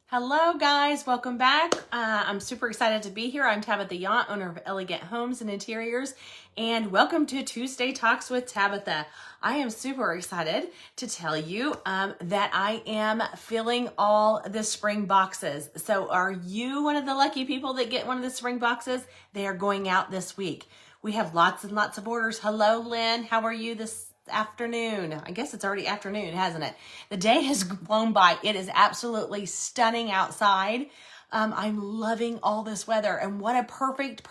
Hello guys, welcome back. I'm super excited to be here. I'm Tabitha, owner of Elegant Homes and Interiors, and welcome to Tuesday Talks with Tabitha. I am super excited to tell you that I am filling all the spring boxes. So are you one of the lucky people that get one of the spring boxes? They are going out this week. We have lots and lots of orders. Hello, Lynn. How are you this afternoon? I guess it's already afternoon, hasn't it? The day has flown by. It is absolutely stunning outside. I'm loving all this weather, and what a perfect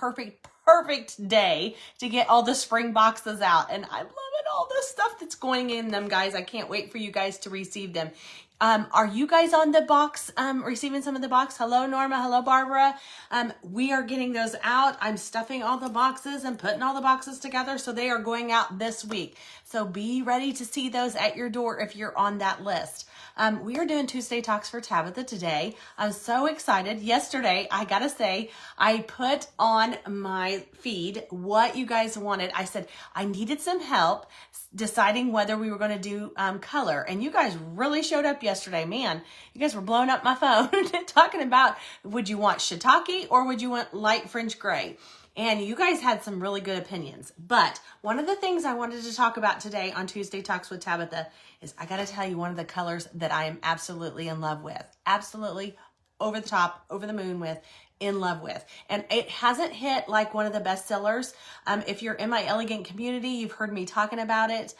day to get all the spring boxes out. And I'm loving all the stuff that's going in them, guys. I can't wait for you guys to receive them. Are you guys on the box, receiving some of the box? Hello, Norma. Hello, Barbara. We are getting those out. I'm stuffing all the boxes and putting all the boxes together. So they are going out this week. So be ready to see those at your door if you're on that list. We are doing Tuesday Talks for Tabitha today. I'm so excited. Yesterday, I gotta say, I put on my feed what you guys wanted. I said I needed some help deciding whether we were going to do color, and you guys really showed up yesterday. Man, you guys were blowing up my phone talking about, would you want shiitake or would you want light French gray? And you guys had some really good opinions. But one of the things I wanted to talk about today on Tuesday Talks with Tabitha is, I got to tell you, one of the colors that I am absolutely in love with, absolutely over the top, over the moon with, in love with. And it hasn't hit like one of the best sellers. If you're in my elegant community, you've heard me talking about it.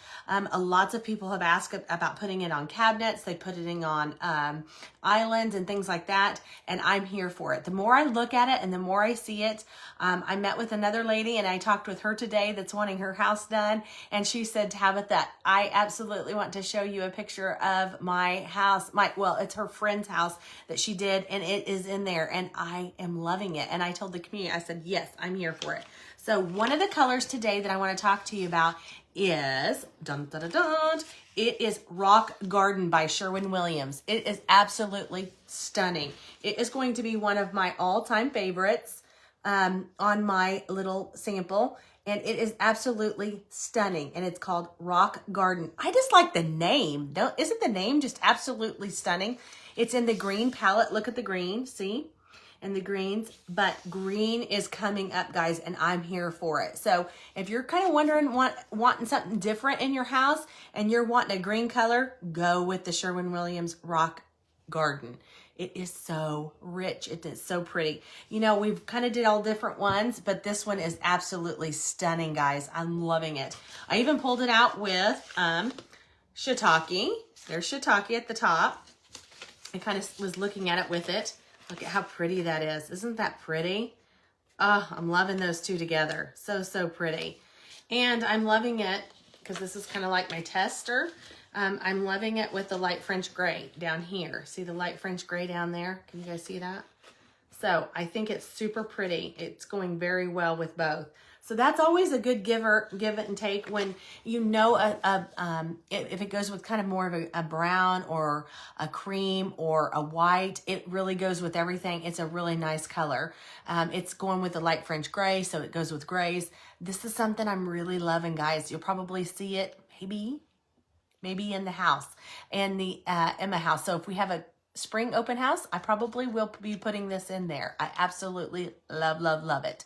Lots of people have asked about putting it on cabinets. They put it on islands and things like that. And I'm here for it. The more I look at it and the more I see it, I met with another lady and I talked with her today that's wanting her house done. And she said, Tabitha, I absolutely want to show you a picture of my house. Well, it's her friend's house that she did, and it is in there. And I am loving it. And I told the community, I said, yes, I'm here for it. So one of the colors today that I want to talk to you about is, it is Rock Garden by Sherwin-Williams. It is absolutely stunning. It is going to be one of my all-time favorites on my little sample. And it is absolutely stunning. And it's called Rock Garden. I just like the name. Isn't the name just absolutely stunning? It's in the green palette. Look at the green, see? And the greens, but green is coming up, guys, and I'm here for it. So if you're kind of wondering, wanting something different in your house and you're wanting a green color, go with the Sherwin-Williams Rock Garden. It is so rich. It is so pretty. You know, we've kind of did all different ones, but this one is absolutely stunning, guys. I'm loving it. I even pulled it out with shiitake. There's shiitake at the top. I kind of was looking at it with it. Look at how pretty that is. Isn't that pretty? Oh, I'm loving those two together. So pretty. And I'm loving it because this is kind of like my tester. I'm loving it with the light French gray down here. See the light French gray down there? Can you guys see that? So I think it's super pretty. It's going very well with both. So that's always a good give it and take when you know if it goes with kind of more of a brown or a cream or a white, it really goes with everything. It's a really nice color. It's going with the light French gray, so it goes with grays. This is something I'm really loving, guys. You'll probably see it maybe in the house, in the Emma house. So if we have a spring open house, I probably will be putting this in there. I absolutely love it.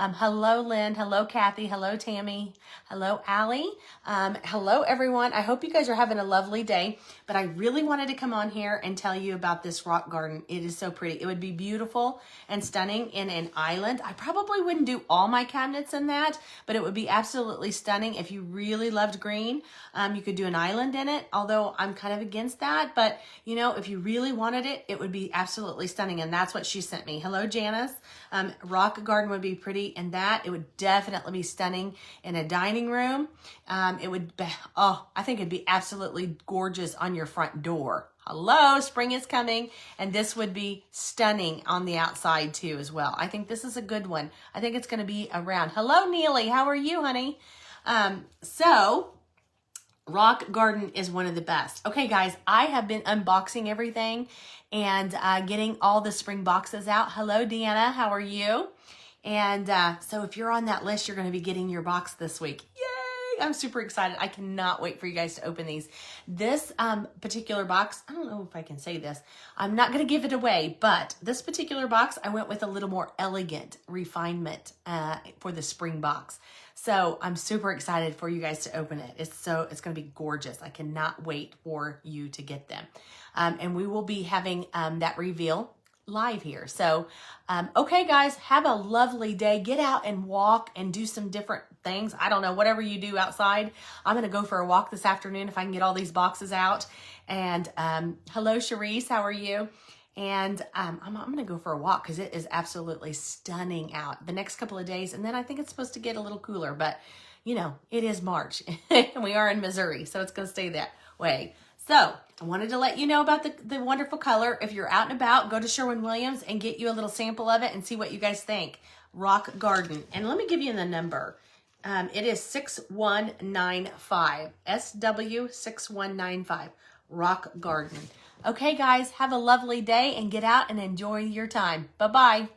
Hello, Lynn. Hello, Kathy. Hello, Tammy. Hello, Allie. Hello, everyone. I hope you guys are having a lovely day, but I really wanted to come on here and tell you about this rock garden. It is so pretty. It would be beautiful and stunning in an island. I probably wouldn't do all my cabinets in that, but it would be absolutely stunning. If you really loved green, you could do an island in it, although I'm kind of against that. But, you know, if you really wanted it, it would be absolutely stunning, and that's what she sent me. Hello, Janice. Rock garden would be pretty in that. It would definitely be stunning in a dining room. It would be, I think it'd be absolutely gorgeous on your front door. Hello, spring is coming, and this would be stunning on the outside too as well. I think this is a good one. I think it's going to be around. Hello, Neely. How are you, honey? So Rock Garden is one of the best. Okay, guys, I have been unboxing everything and getting all the spring boxes out. Hello, Deanna. How are you? And so if you're on that list, you're going to be getting your box this week. Yay! I'm super excited. I cannot wait for you guys to open these. This particular box, I don't know if I can say this. I'm not going to give it away, but this particular box, I went with a little more elegant refinement for the spring box. So I'm super excited for you guys to open it. It's going to be gorgeous. I cannot wait for you to get them. And we will be having that reveal live here. So, okay guys, have a lovely day. Get out and walk and do some different things. I don't know, whatever you do outside. I'm going to go for a walk this afternoon if I can get all these boxes out. And hello, Cherise, how are you? And I'm going to go for a walk because it is absolutely stunning out the next couple of days. And then I think it's supposed to get a little cooler, but you know, it is March and we are in Missouri, so it's going to stay that way. So I wanted to let you know about the wonderful color. If you're out and about, go to Sherwin-Williams and get you a little sample of it and see what you guys think. Rock Garden. And let me give you the number. It is 6195. SW6195. Rock Garden. Okay, guys, have a lovely day and get out and enjoy your time. Bye-bye.